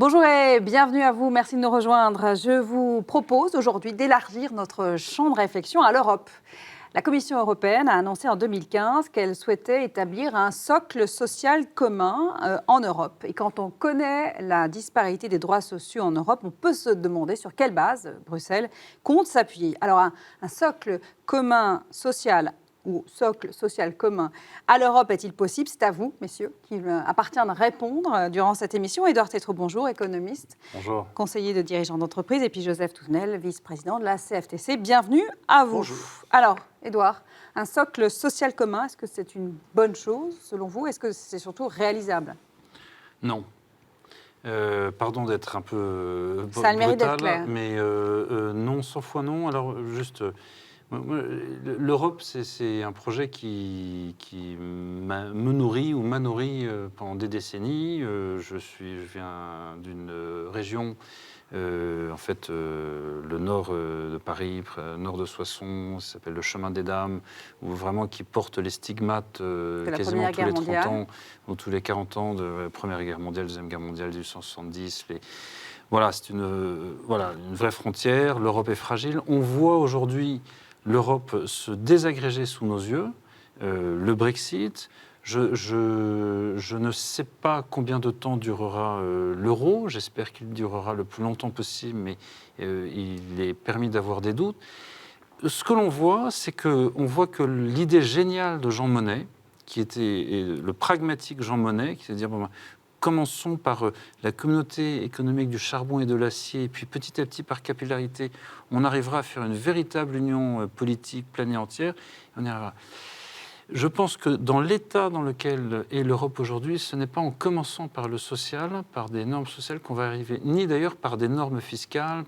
Bonjour et bienvenue à vous. Merci de nous rejoindre. Je vous propose aujourd'hui d'élargir notre champ de réflexion à l'Europe. La Commission européenne a annoncé en 2015 qu'elle souhaitait établir un socle social commun en Europe. Et quand on connaît la disparité des droits sociaux en Europe, on peut se demander sur quelle base Bruxelles compte s'appuyer. Alors un socle commun social ou socle social commun à l'Europe est-il possible? C'est à vous, messieurs, qu'il appartient de répondre durant cette émission. Édouard Tétrault, bonjour, économiste, bonjour. Conseiller de dirigeant d'entreprise, et puis Joseph Touvenel, vice-président de la CFTC. Bienvenue à vous. Bonjour. Alors, Édouard, un socle social commun, est-ce que c'est une bonne chose selon vous? Est-ce que c'est surtout réalisable? Non. Pardon d'être un peu Ça a le mérite d'être brutal, clair. mais non, 100 fois non. Alors juste, l'Europe, c'est un projet qui me nourrit ou m'a nourri pendant des décennies. Je viens d'une région, en fait, le nord de Paris, nord de Soissons, ça s'appelle le Chemin des Dames, où vraiment qui porte les stigmates quasiment tous les 30 ans, ou tous les 40 ans de la Première Guerre mondiale, Deuxième Guerre mondiale, 1870. Voilà, c'est une vraie frontière. L'Europe est fragile. On voit aujourd'hui l'Europe se désagréger sous nos yeux. Le Brexit, je ne sais pas combien de temps durera l'euro. J'espère qu'il durera le plus longtemps possible, mais il est permis d'avoir des doutes. Ce que l'on voit, c'est qu'on voit que l'idée géniale de Jean Monnet, qui était le pragmatique Jean Monnet, qui c'est-à-dire commençons par la communauté économique du charbon et de l'acier, et puis petit à petit, par capillarité, on arrivera à faire une véritable union politique pleine et entière. On y arrivera. Je pense que dans l'état dans lequel est l'Europe aujourd'hui, ce n'est pas en commençant par le social, par des normes sociales qu'on va arriver, ni d'ailleurs par des normes fiscales,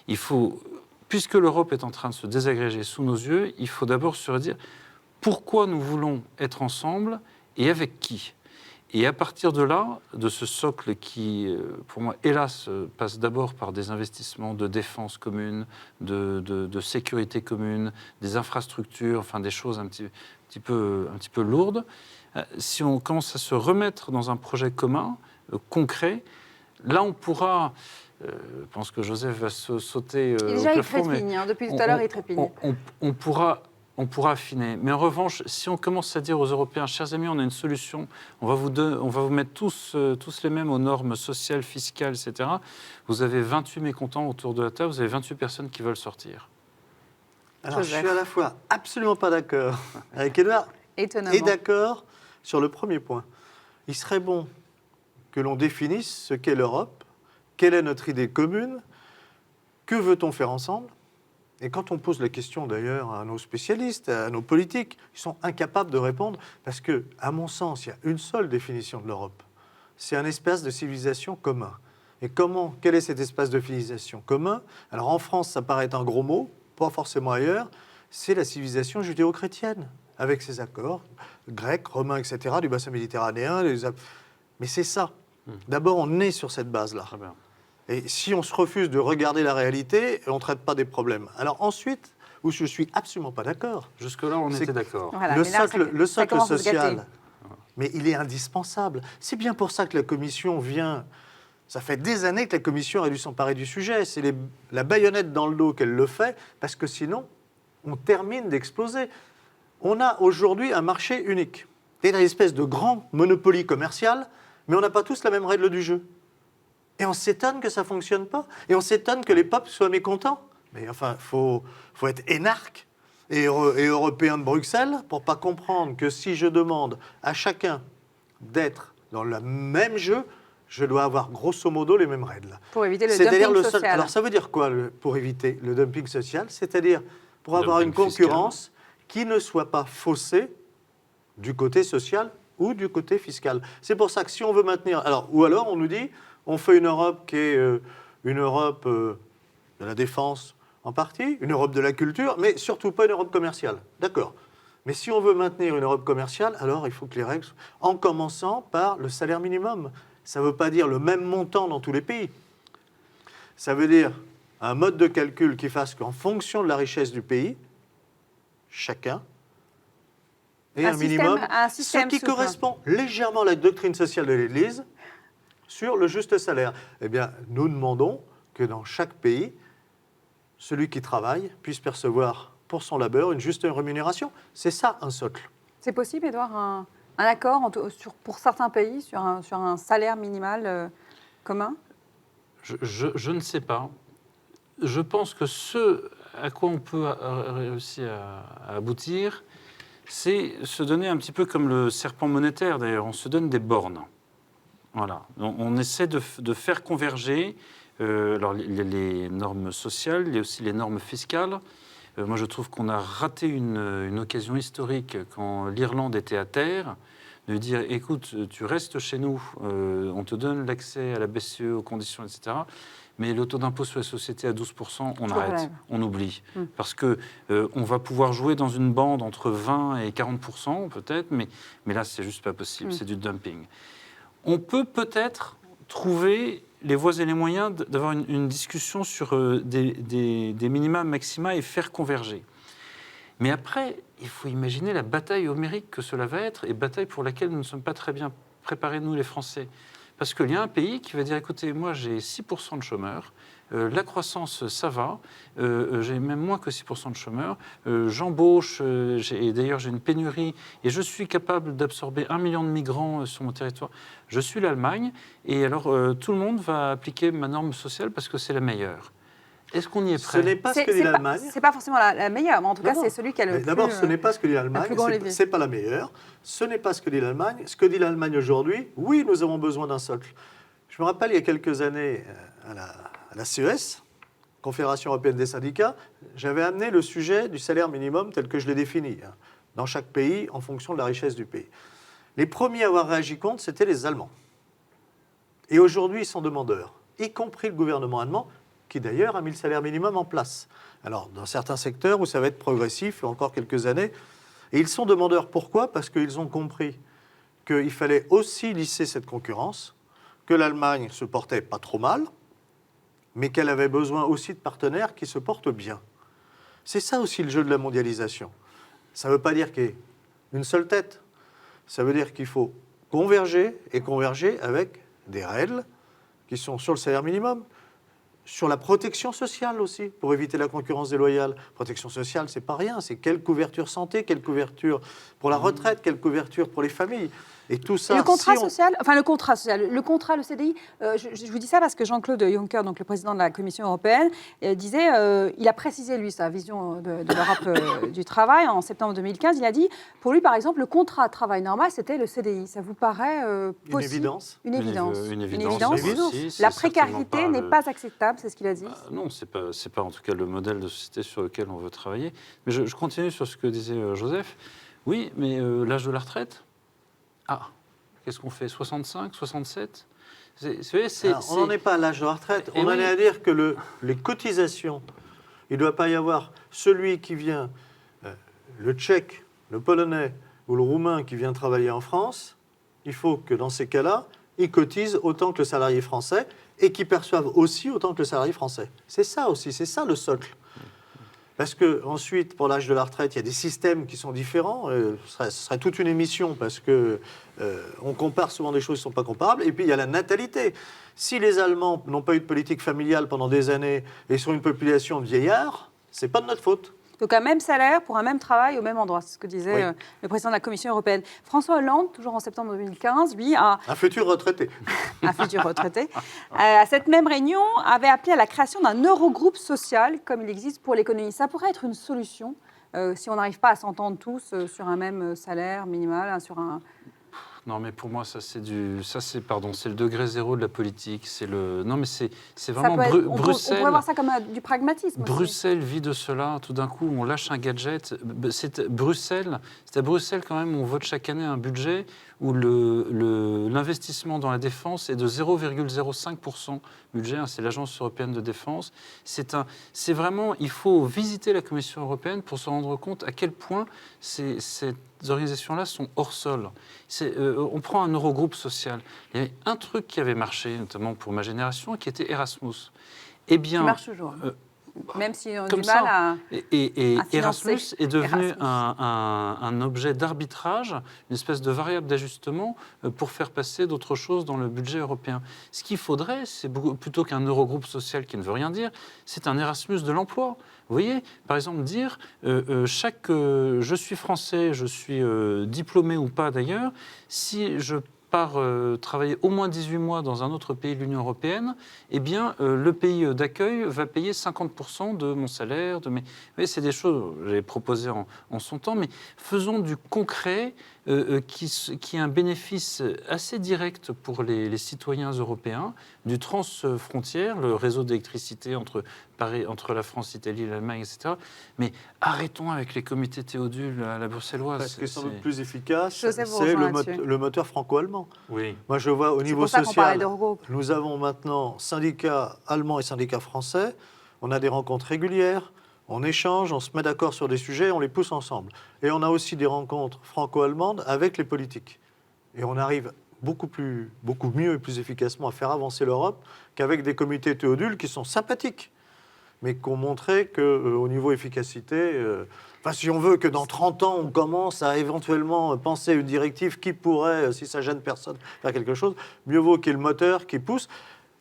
Il faut, puisque l'Europe est en train de se désagréger sous nos yeux, il faut d'abord se redire pourquoi nous voulons être ensemble et avec qui. Et à partir de là, de ce socle qui, pour moi, hélas, passe d'abord par des investissements de défense commune, de sécurité commune, des infrastructures, enfin des choses un petit peu lourdes, si on commence à se remettre dans un projet commun, concret, là on pourra... je pense que Joseph va sauter au Déjà, plafond, il trépigne, depuis tout à l'heure, il trépigne. On pourra affiner. Mais en revanche, si on commence à dire aux Européens, chers amis, on a une solution, on va vous mettre tous les mêmes aux normes sociales, fiscales, etc. Vous avez 28 mécontents autour de la table, vous avez 28 personnes qui veulent sortir. Alors, je suis à la fois absolument pas d'accord avec Édouard et d'accord sur le premier point. Il serait bon que l'on définisse ce qu'est l'Europe, quelle est notre idée commune, que veut-on faire ensemble. Et quand on pose la question d'ailleurs à nos spécialistes, à nos politiques, ils sont incapables de répondre parce que, à mon sens, il y a une seule définition de l'Europe. C'est un espace de civilisation commun. Et quel est cet espace de civilisation commun? Alors en France, ça paraît être un gros mot, pas forcément ailleurs. C'est la civilisation judéo-chrétienne, avec ses accords grecs, romains, etc., du bassin méditerranéen. Mais c'est ça. D'abord, on est sur cette base-là. Très bien. Et si on se refuse de regarder la réalité, on ne traite pas des problèmes. Alors ensuite, où je ne suis absolument pas d'accord... Jusque-là, on était d'accord. Voilà, le socle social, mais il est indispensable. C'est bien pour ça que la Commission vient... Ça fait des années que la Commission a dû s'emparer du sujet. C'est la baïonnette dans le dos qu'elle le fait, parce que sinon, on termine d'exploser. On a aujourd'hui un marché unique. C'est une espèce de grand monopoly commercial, mais on n'a pas tous la même règle du jeu. Et on s'étonne que ça ne fonctionne pas. Et on s'étonne que les peuples soient mécontents. Mais enfin, faut être énarque et européen de Bruxelles pour ne pas comprendre que si je demande à chacun d'être dans le même jeu, je dois avoir grosso modo les mêmes règles. Pour éviter le dumping social. Alors ça veut dire quoi pour éviter le dumping social? C'est-à-dire pour avoir une concurrence qui ne soit pas faussée du côté social ou du côté fiscal. C'est pour ça que si on veut maintenir... Ou alors on nous dit... On fait une Europe qui est une Europe de la défense en partie, une Europe de la culture, mais surtout pas une Europe commerciale. D'accord. Mais si on veut maintenir une Europe commerciale, alors il faut que les règles... En commençant par le salaire minimum. Ça ne veut pas dire le même montant dans tous les pays. Ça veut dire un mode de calcul qui fasse qu'en fonction de la richesse du pays, chacun ait un minimum, ce qui correspond légèrement à la doctrine sociale de l'Église, sur le juste salaire. Eh bien, nous demandons que dans chaque pays, celui qui travaille puisse percevoir pour son labeur une juste rémunération. C'est ça, un socle. C'est possible, Édouard, un accord pour certains pays sur un salaire minimal commun? Je ne sais pas. Je pense que ce à quoi on peut réussir à aboutir, c'est se donner un petit peu comme le serpent monétaire, d'ailleurs. On se donne des bornes. Voilà. On essaie de faire converger alors les normes sociales, et aussi les normes fiscales. Moi, je trouve qu'on a raté une occasion historique quand l'Irlande était à terre, de dire, écoute, tu restes chez nous, on te donne l'accès à la BCE, aux conditions, etc. Mais le taux d'impôt sur les sociétés à 12%, on arrête, on oublie. Parce qu'on va pouvoir jouer dans une bande entre 20 et 40% peut-être, mais là, c'est juste pas possible, c'est du dumping. On peut peut-être trouver les voies et les moyens d'avoir une discussion sur des minima, maxima et faire converger. Mais après, il faut imaginer la bataille homérique que cela va être, et bataille pour laquelle nous ne sommes pas très bien préparés, nous les Français. Parce qu'il y a un pays qui va dire, écoutez, moi j'ai 6% de chômeurs, la croissance ça va, j'ai même moins que 6% de chômeurs, j'embauche, et d'ailleurs j'ai une pénurie, et je suis capable d'absorber 1 million de migrants sur mon territoire. Je suis l'Allemagne, et alors tout le monde va appliquer ma norme sociale parce que c'est la meilleure. Est-ce qu'on y est prêt? Ce n'est pas ce que dit l'Allemagne. Ce n'est pas forcément la meilleure, mais en tout cas, c'est celui qui a le plus... D'abord, ce n'est pas ce que dit l'Allemagne, ce n'est pas la meilleure. Ce n'est pas ce que dit l'Allemagne. Ce que dit l'Allemagne aujourd'hui, oui, nous avons besoin d'un socle. Je me rappelle, il y a quelques années, à la CES, Confédération européenne des syndicats, j'avais amené le sujet du salaire minimum tel que je l'ai défini, dans chaque pays, en fonction de la richesse du pays. Les premiers à avoir réagi contre, c'était les Allemands. Et aujourd'hui, ils sont demandeurs, y compris le gouvernement allemand, qui d'ailleurs a mis le salaire minimum en place. Alors, dans certains secteurs où ça va être progressif, encore quelques années, et ils sont demandeurs. Pourquoi? Parce qu'ils ont compris qu'il fallait aussi lisser cette concurrence, que l'Allemagne se portait pas trop mal, mais qu'elle avait besoin aussi de partenaires qui se portent bien. C'est ça aussi le jeu de la mondialisation. Ça ne veut pas dire qu'il y ait une seule tête. Ça veut dire qu'il faut converger, et converger avec des règles qui sont sur le salaire minimum, sur la protection sociale aussi, pour éviter la concurrence déloyale. Protection sociale, c'est pas rien. C'est quelle couverture santé, quelle couverture pour la retraite, quelle couverture pour les familles. Et tout ça. Et le contrat social, le CDI, je vous dis ça parce que Jean-Claude Juncker, donc le président de la Commission européenne, disait, il a précisé lui sa vision de l'Europe du travail en septembre 2015. Il a dit, pour lui par exemple, le contrat de travail normal, c'était le CDI. Ça vous paraît possible? Une évidence. Une évidence. La précarité n'est pas acceptable, c'est ce qu'il a dit. Non, c'est pas en tout cas le modèle de société sur lequel on veut travailler. Mais je continue sur ce que disait Joseph. Oui, mais l'âge de la retraite. Ah, qu'est-ce qu'on fait? 65, 67? On n'en est pas à l'âge de la retraite. On en est à dire que les cotisations, il ne doit pas y avoir celui qui vient, le Tchèque, le Polonais ou le Roumain qui vient travailler en France. Il faut que dans ces cas-là, il cotise autant que le salarié français et qu'il perçoive aussi autant que le salarié français. C'est ça aussi, c'est ça le socle. Parce qu'ensuite, pour l'âge de la retraite, il y a des systèmes qui sont différents. Ce serait toute une émission parce qu'on compare souvent des choses qui ne sont pas comparables. Et puis, il y a la natalité. Si les Allemands n'ont pas eu de politique familiale pendant des années et sont une population de vieillards, ce n'est pas de notre faute. Donc un même salaire pour un même travail au même endroit, c'est ce que disait le président de la Commission européenne. François Hollande, toujours en septembre 2015, lui a... Un futur retraité. Un futur retraité. À cette même réunion, avait appelé à la création d'un Eurogroupe social, comme il existe pour l'économie. Ça pourrait être une solution si on n'arrive pas à s'entendre tous sur un même salaire minimal, sur un... Non, mais pour moi, c'est le degré zéro de la politique. Non, mais c'est vraiment Bruxelles. On pourrait voir ça comme du pragmatisme. Bruxelles vit de cela. Tout d'un coup, on lâche un gadget. C'est à Bruxelles quand même où on vote chaque année un budget où l'investissement dans la défense est de 0,05% budget. C'est l'Agence européenne de défense. C'est vraiment, il faut visiter la Commission européenne pour se rendre compte à quel point ces organisations-là sont hors sol. On prend un Eurogroupe social. Il y avait un truc qui avait marché, notamment pour ma génération, qui était Erasmus. Eh bien, qui marche toujours. même si on a du mal à Et à Erasmus financer est devenu Erasmus. un objet d'arbitrage, une espèce de variable d'ajustement pour faire passer d'autres choses dans le budget européen. Ce qu'il faudrait, c'est plutôt qu'un Eurogroupe social qui ne veut rien dire, c'est un Erasmus de l'emploi. Vous voyez, par exemple, dire je suis français, je suis diplômé ou pas d'ailleurs, si je pars travailler au moins 18 mois dans un autre pays de l'Union européenne, eh bien, le pays d'accueil va payer 50% de mon salaire. Vous voyez, c'est des choses que j'ai proposées en son temps, mais faisons du concret qui est un bénéfice assez direct pour les citoyens européens, du transfrontière, le réseau d'électricité entre la France, l'Italie, l'Allemagne, etc. Mais arrêtons avec les comités Théodule à la bruxelloise. Parce que sans doute plus efficace, Joseph, c'est là-dessus. le moteur franco-allemand. Oui. Moi, je vois au niveau C'est pour ça qu'on parlait social, d'Eurogroupe. nous avons maintenant syndicats allemands et syndicats français. On a des rencontres régulières, on échange, on se met d'accord sur des sujets, on les pousse ensemble. Et on a aussi des rencontres franco-allemandes avec les politiques. Et on arrive beaucoup mieux et plus efficacement à faire avancer l'Europe qu'avec des comités Théodule qui sont sympathiques, mais qui ont montré qu'au niveau efficacité, si on veut que dans 30 ans, on commence à éventuellement penser à une directive qui pourrait, si ça gêne personne, faire quelque chose, mieux vaut qu'il y ait le moteur qui pousse.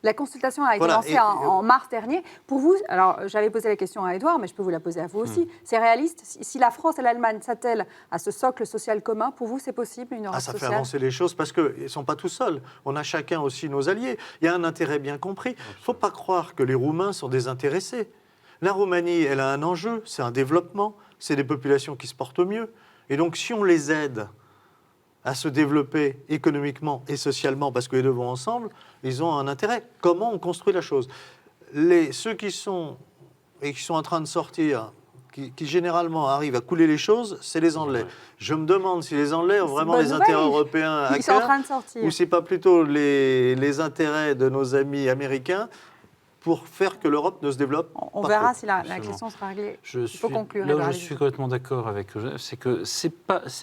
La consultation a été lancée en mars dernier. Pour vous, alors j'avais posé la question à Édouard, mais je peux vous la poser à vous aussi. C'est réaliste? Si la France et l'Allemagne s'attellent à ce socle social commun, pour vous, c'est possible, une Europe sociale? Ça fait avancer les choses parce qu'ils ne sont pas tout seuls. On a chacun aussi nos alliés. Il y a un intérêt bien compris. Il ne faut pas croire que les Roumains sont désintéressés. La Roumanie, elle a un enjeu, c'est un développement, c'est des populations qui se portent au mieux. Et donc, si on les aide à se développer économiquement et socialement, parce que les deux vont ensemble, ils ont un intérêt. Comment on construit la chose? Ceux qui sont en train de sortir, qui généralement arrivent à couler les choses, c'est les Anglais. Je me demande si les Anglais ont vraiment les intérêts européens à cœur, ils sont en train de sortir. Ou c'est pas plutôt les intérêts de nos amis américains pour faire que l'Europe ne se développe. On verra si la question sera réglée. Il faut conclure. Là où je suis complètement d'accord avec Joseph, c'est que c'est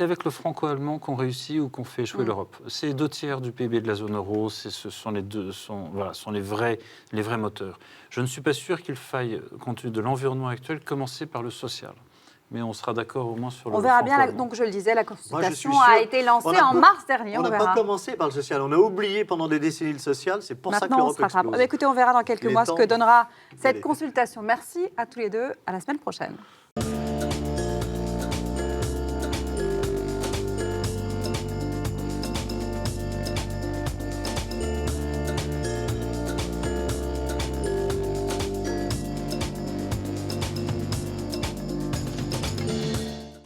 avec le franco-allemand qu'on réussit ou qu'on fait échouer l'Europe. C'est 2/3 du PIB de la zone euro, ce sont les vrais moteurs. Je ne suis pas sûr qu'il faille, compte tenu de l'environnement actuel, commencer par le social. Mais on sera d'accord au moins sur le. On verra bien. Donc je le disais, la consultation a été lancée en mars dernier. On n'a pas commencé par le social. On a oublié pendant des décennies le social. C'est pour ça que l'Europe explose. Écoutez, on verra dans quelques mois ce que donnera cette consultation. Merci à tous les deux. À la semaine prochaine.